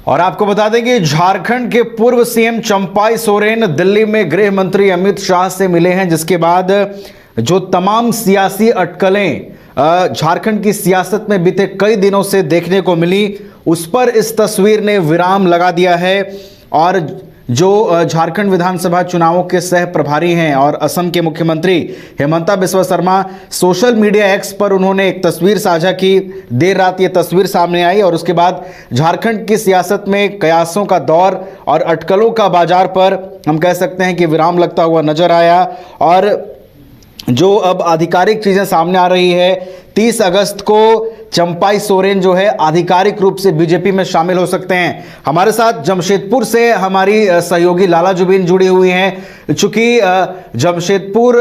और आपको बता दें कि झारखंड के पूर्व सीएम चंपाई सोरेन दिल्ली में गृह मंत्री अमित शाह से मिले हैं, जिसके बाद जो तमाम सियासी अटकलें झारखंड की सियासत में बीते कई दिनों से देखने को मिली, उस पर इस तस्वीर ने विराम लगा दिया है। और जो झारखंड विधानसभा चुनावों के सह प्रभारी हैं और असम के मुख्यमंत्री Himanta Biswa Sarma, social media X पर उन्होंने एक तस्वीर साझा की। देर रात ये तस्वीर सामने आई और उसके बाद झारखंड की सियासत में कयासों का दौर और अटकलों का बाजार पर हम कह सकते हैं कि विराम लगता हुआ नजर आया। और जो अब आधिकारिक चीजें सामने आ रही है, 30 अगस्त को चंपाई सोरेन जो है आधिकारिक रूप से बीजेपी में शामिल हो सकते हैं। हमारे साथ जमशेदपुर से हमारी सहयोगी लाला जुबीन जुड़ी हुई हैं। चूंकि जमशेदपुर,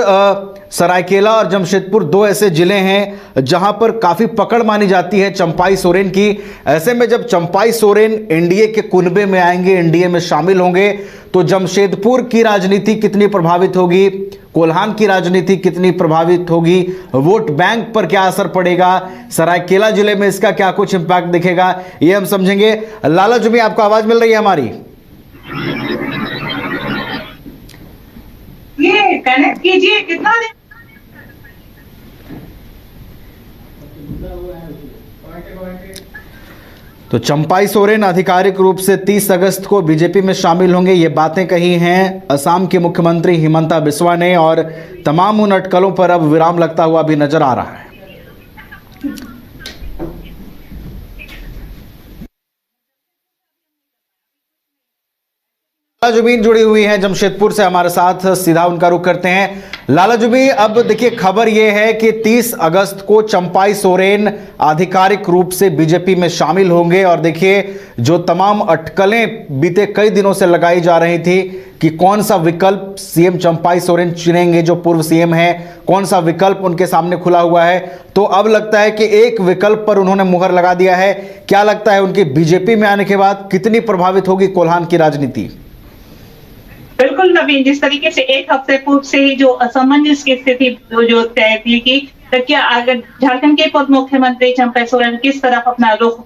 सरायकेला और जमशेदपुर दो ऐसे जिले हैं जहां पर काफी पकड़ मानी जाती है चंपाई सोरेन की। ऐसे में जब चंपाई सोरेन एनडीए के कुनबे में आएंगे, एनडीए में शामिल होंगे, तो जमशेदपुर की राजनीति कितनी प्रभावित होगी, कोल्हान की राजनीति कितनी प्रभावित होगी, वोट बैंक पर क्या असर पड़ेगा, सरायकेला जिले में इसका क्या कुछ इंपैक्ट दिखेगा, ये हम समझेंगे। लाला जुबी, आपको आवाज मिल रही है हमारी? ये कनेक्ट कीजिए, कितना दिन तो चंपाई सोरेन आधिकारिक रूप से 30 अगस्त को बीजेपी में शामिल होंगे, ये बातें कही हैं असम के मुख्यमंत्री हिमंता बिस्वा ने। और तमाम उन अटकलों पर अब विराम लगता हुआ भी नजर आ रहा है। लाला जुबीन जुड़ी हुई हैं जमशेदपुर से हमारे साथ, सीधा उनका रुख करते हैं। लाला जुबी, अब देखिए खबर यह है कि 30 अगस्त को चंपाई सोरेन आधिकारिक रूप से बीजेपी में शामिल होंगे। और देखिए जो तमाम अटकलें बीते कई दिनों से लगाई जा रही थी कि कौन सा विकल्प सीएम चंपाई सोरेन चुनेंगे, जो पूर्व सीएम हैं, कौन सा विकल्प उनके सामने खुला हुआ है, तो अब लगता है कि एक विकल्प पर उन्होंने मुहर लगा दिया है। क्या लगता है उनकी बीजेपी में आने के बाद कितनी प्रभावित होगी कोल्हान की राजनीति? बिल्कुल नवीन, जिस तरीके से एक हफ्ते पूर्व से ही जो असमंजस की स्थिति जो तय थी कि तो क्या अगर झारखंड के पूर्व मुख्यमंत्री चंपाई सोरेन किस तरफ अपना रुख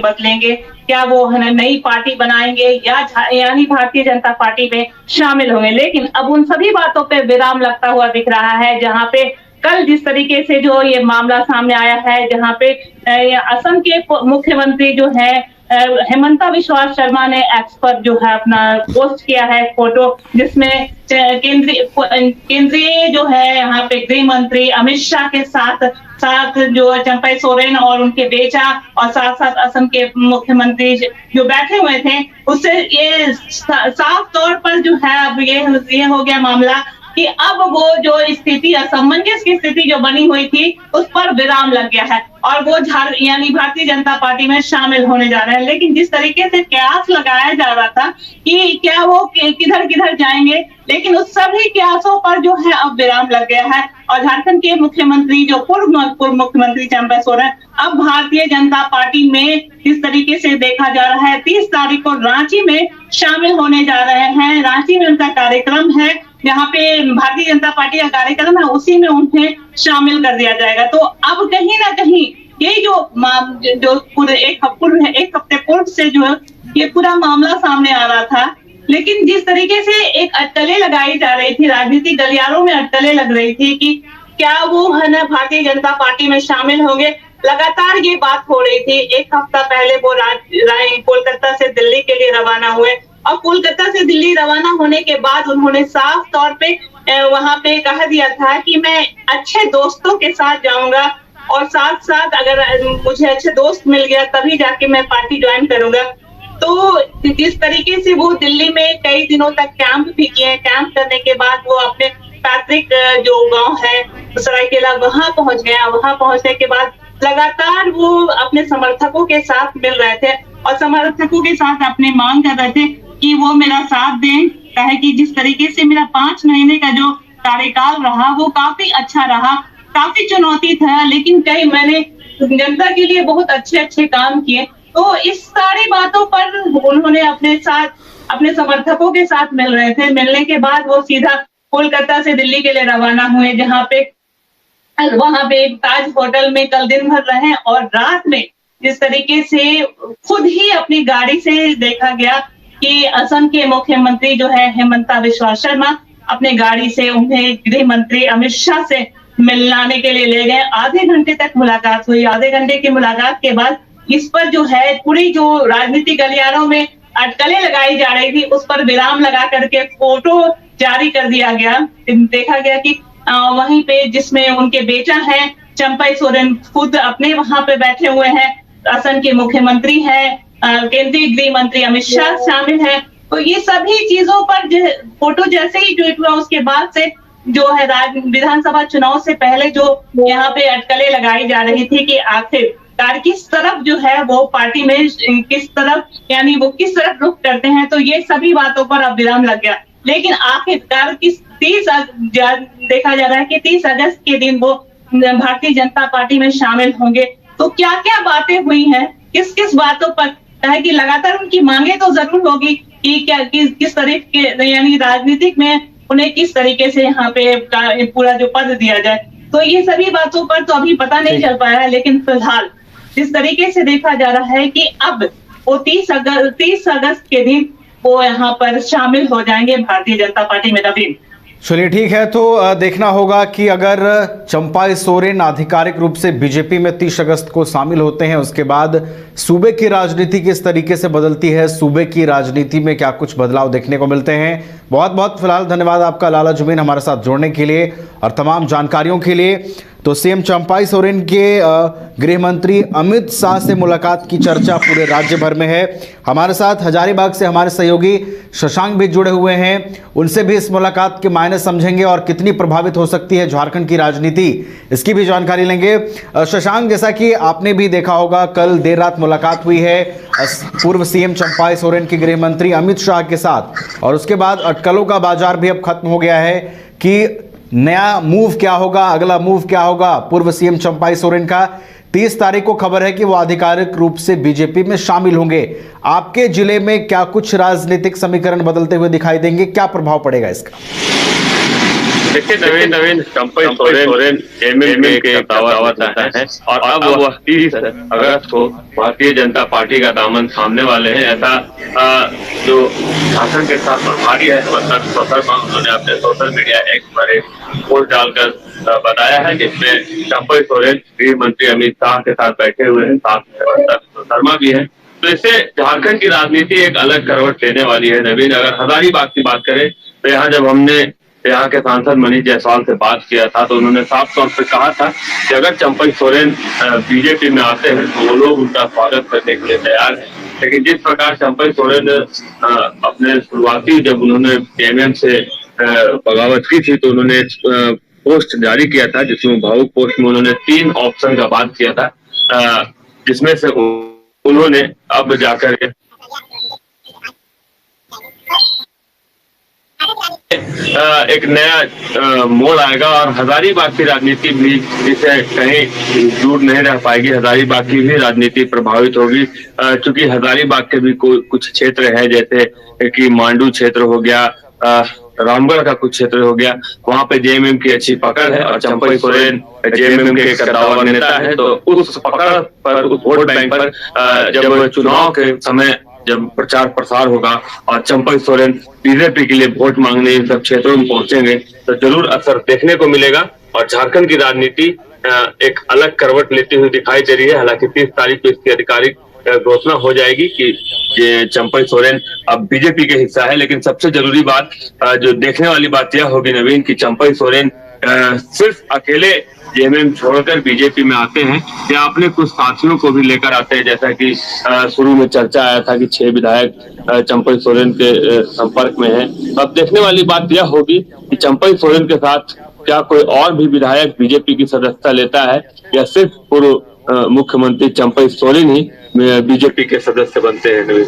बदलेंगे, क्या वो नई पार्टी बनाएंगे यानी भारतीय जनता पार्टी में शामिल होंगे। लेकिन अब उन सभी बातों पे विराम लगता हुआ दिख रहा है, जहां पे कल जिस तरीके से जो ये मामला सामने आया है, जहां पे असम के मुख्यमंत्री जो है हेमंता बिस्वा शर्मा ने एक्स पर जो है अपना पोस्ट किया है फोटो, जिसमें केंद्रीय जो है यहाँ पे गृह मंत्री अमित शाह के साथ जो चंपाई सोरेन और उनके बेटा और साथ साथ असम के मुख्यमंत्री जो बैठे हुए थे, उससे ये साफ तौर पर जो है अब ये हो गया मामला कि अब वो जो स्थिति असमंजस की स्थिति जो बनी हुई थी उस पर विराम लग गया है और वो यानी भारतीय जनता पार्टी में शामिल होने जा रहे हैं। लेकिन जिस तरीके से कयास लगाया जा रहा था कि क्या वो किधर किधर जाएंगे, लेकिन उस सभी कयासों पर जो है अब विराम लग गया है। और झारखंड के मुख्यमंत्री जो पूर्व मुख्यमंत्री चंपाई सोरेन अब भारतीय जनता पार्टी में जिस तरीके से देखा जा रहा है 30 तारीख को रांची में शामिल होने जा रहे हैं। रांची में उनका कार्यक्रम है, जहाँ पे भारतीय जनता पार्टी का कार्यक्रम है, उसी में उन्हें शामिल कर दिया जाएगा। तो अब कहीं ना कहीं ये जो पूरे एक हफ्ते पूर्व से जो ये पूरा मामला सामने आ रहा था, लेकिन जिस तरीके से एक अटकलें लगाई जा रही थी, राजनीतिक गलियारों में अटकलें लग रही थी कि क्या वो है ना भारतीय जनता पार्टी में शामिल होंगे, लगातार ये बात हो रही थी। एक हफ्ता पहले वो कोलकाता से दिल्ली के लिए रवाना हुए और कोलकाता से दिल्ली रवाना होने के बाद उन्होंने साफ तौर पे वहां पे कह दिया था कि मैं अच्छे दोस्तों के साथ जाऊंगा और साथ साथ अगर मुझे अच्छे दोस्त मिल गया तभी जाके मैं पार्टी ज्वाइन करूंगा। तो जिस तरीके से वो दिल्ली में कई दिनों तक कैंप भी किए, कैंप करने के बाद वो अपने पैतृक जो गांव है सरायकेला वहां पहुंच गया। वहां पहुंचने के बाद लगातार वो अपने समर्थकों के साथ मिल रहे थे और समर्थकों के साथ अपनी मांग कर रहे थे कि वो मेरा साथ दें, कहे कि जिस तरीके से मेरा 5 महीने का जो कार्यकाल रहा वो काफी अच्छा रहा, काफी चुनौती था, लेकिन मैंने जनता के लिए बहुत अच्छे काम किए। तो इस सारी बातों पर उन्होंने अपने समर्थकों के साथ मिल रहे थे। मिलने के बाद वो सीधा कोलकाता से दिल्ली के लिए रवाना हुए, जहाँ पे वहां पे एक ताज होटल में कल दिन भर रहे और रात में जिस तरीके से खुद ही अपनी गाड़ी से देखा गया कि असम के मुख्यमंत्री जो है हेमंता बिस्वा शर्मा अपने गाड़ी से उन्हें गृह मंत्री अमित शाह से मिलाने के लिए ले गए। आधे घंटे तक मुलाकात हुई। आधे घंटे की मुलाकात के बाद इस पर जो है पूरी जो राजनीतिक गलियारों में अटकलें लगाई जा रही थी उस पर विराम लगा करके फोटो जारी कर दिया गया। देखा गया कि वहीं पे जिसमें उनके बेटा है चंपई सोरेन खुद अपने वहां पे बैठे हुए हैं, असम के मुख्यमंत्री हैं, केंद्रीय गृह मंत्री अमित शाह शामिल है। तो ये सभी चीजों पर फोटो जैसे ही ट्वीट हुआ उसके बाद से जो है विधानसभा चुनाव से पहले जो यहाँ पे अटकलें लगाई जा रही थी कि आखिरकार किस तरफ जो है वो पार्टी में किस तरफ यानी वो किस तरफ रुख करते हैं, तो ये सभी बातों पर अब विराम लग गया। लेकिन आखिरकार देखा जा रहा है कि 30 अगस्त के दिन वो भारतीय जनता पार्टी में शामिल होंगे। तो क्या क्या बातें हुई हैं, किस किस बातों पर है कि लगातार उनकी मांगे तो जरूर होगी कि क्या किस तरीके यानी राजनीतिक में उन्हें किस तरीके से यहाँ पे पूरा जो पद दिया जाए। तो ये सभी बातों पर तो अभी पता नहीं चल पाया है, लेकिन फिलहाल जिस तरीके से देखा जा रहा है कि अब वो 30 अगस्त के दिन वो यहाँ पर शामिल हो जाएंगे भारतीय जनता पार्टी में। नवीन, चलिए ठीक है, तो देखना होगा कि अगर चंपाई सोरेन आधिकारिक रूप से बीजेपी में 30 अगस्त को शामिल होते हैं, उसके बाद सूबे की राजनीति किस तरीके से बदलती है, सूबे की राजनीति में क्या कुछ बदलाव देखने को मिलते हैं। बहुत बहुत फिलहाल धन्यवाद आपका लाला जुबीन हमारे साथ जुड़ने के लिए और तमाम जानकारियों के लिए। तो सीएम चंपाई सोरेन के गृह मंत्री अमित शाह से मुलाकात की चर्चा पूरे राज्य भर में है। हमारे साथ हजारीबाग से हमारे सहयोगी शशांक भी जुड़े हुए हैं, उनसे भी इस मुलाकात के मायने समझेंगे और कितनी प्रभावित हो सकती है झारखंड की राजनीति, इसकी भी जानकारी लेंगे। शशांक, जैसा कि आपने भी देखा होगा, कल देर रात मुलाकात हुई है पूर्व सीएम चंपाई सोरेन के गृह मंत्री अमित शाह के साथ, और उसके बाद अटकलों का बाजार भी अब खत्म हो गया है कि नया मूव क्या होगा, अगला मूव क्या होगा पूर्व सीएम चंपाई सोरेन का। 30 तारीख को खबर है कि वो आधिकारिक रूप से बीजेपी में शामिल होंगे। आपके जिले में क्या कुछ राजनीतिक समीकरण बदलते हुए दिखाई देंगे, क्या प्रभाव पड़ेगा इसका? देखिए नवीन, चंपाई सोरेन एमएलए के दावा है और अब वह 30 अगस्त को भारतीय जनता पार्टी का दामन थामने वाले हैं। ऐसा जो शासन के साथ प्रभारी है उन्होंने अपने सोशल मीडिया एक्स पर एक पोस्ट डालकर बताया है, जिसमें चंपाई सोरेन गृह मंत्री अमित शाह के साथ बैठे हुए हैं, साथ शर्मा भी है। तो इससे झारखंड की राजनीति एक अलग करवट लेने वाली है। नवीन, अगर हजारीबाग की बात करें तो यहाँ जब हमने यहाँ के सांसद मनीष जायसवाल से बात किया था तो उन्होंने साफ तौर पर कहा था कि अगर चंपाई सोरेन बीजेपी में आते हैं तो वो लोग उनका स्वागत करने के लिए तैयार है। लेकिन जिस प्रकार चंपाई सोरेन अपने शुरुआती जब उन्होंने एमएम से बगावत की थी तो उन्होंने पोस्ट जारी किया था, जिसमें भावुक पोस्ट में उन्होंने 3 ऑप्शन का बात किया था, जिसमें से उन्होंने अब जाकर एक नया मोड़ आएगा और हजारीबाग की राजनीति भी इसे कहीं दूर नहीं रह पाएगी। हजारीबाग की भी राजनीति प्रभावित होगी, क्योंकि हजारीबाग के भी कुछ क्षेत्र है, जैसे कि मांडू क्षेत्र हो गया, रामगढ़ का कुछ क्षेत्र हो गया, वहां पे जेएमएम की अच्छी पकड़ है और चंपाई सोरेन जेएमएम के कद्दावर नेता है। तो उस पकड़ पर, उस वोट बैंक पर जब चुनाव के समय जब प्रचार प्रसार होगा और चंपाई सोरेन बीजेपी के लिए वोट मांगने इन सब क्षेत्रों में पहुंचेंगे तो जरूर असर देखने को मिलेगा और झारखंड की राजनीति एक अलग करवट लेती हुई दिखाई दे रही है। हालांकि 30 तारीख को इसकी आधिकारिक घोषणा हो जाएगी कि चंपाई सोरेन अब बीजेपी के हिस्सा है। लेकिन सबसे जरूरी बात, जो देखने वाली बात यह होगी नवीन, कि चंपाई सोरेन सिर्फ अकेले जेएमएम छोड़कर बीजेपी में आते हैं या अपने कुछ साथियों को भी लेकर आते हैं। जैसा कि शुरू में चर्चा आया था कि 6 विधायक चंपाई सोरेन के संपर्क में हैं। अब देखने वाली बात यह होगी कि चंपाई सोरेन के साथ क्या कोई और भी विधायक बीजेपी की सदस्यता लेता है या सिर्फ पूर्व मुख्यमंत्री चंपाई सोरेन ही बीजेपी के सदस्य बनते हैं।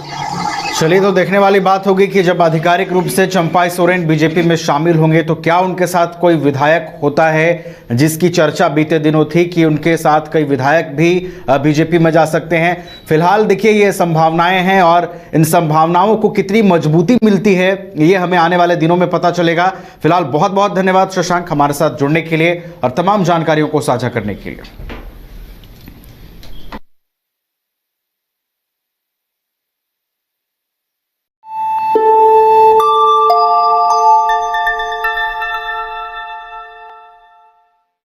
चलिए, तो देखने वाली बात होगी कि जब आधिकारिक रूप से चंपाई सोरेन बीजेपी में शामिल होंगे तो क्या उनके साथ कोई विधायक होता है, जिसकी चर्चा बीते दिनों थी कि उनके साथ कई विधायक भी बीजेपी में जा सकते हैं। फिलहाल देखिए, ये संभावनाएं हैं और इन संभावनाओं को कितनी मजबूती मिलती है ये हमें आने वाले दिनों में पता चलेगा। फिलहाल बहुत बहुत धन्यवाद शशांक हमारे साथ जुड़ने के लिए और तमाम जानकारियों को साझा करने के लिए।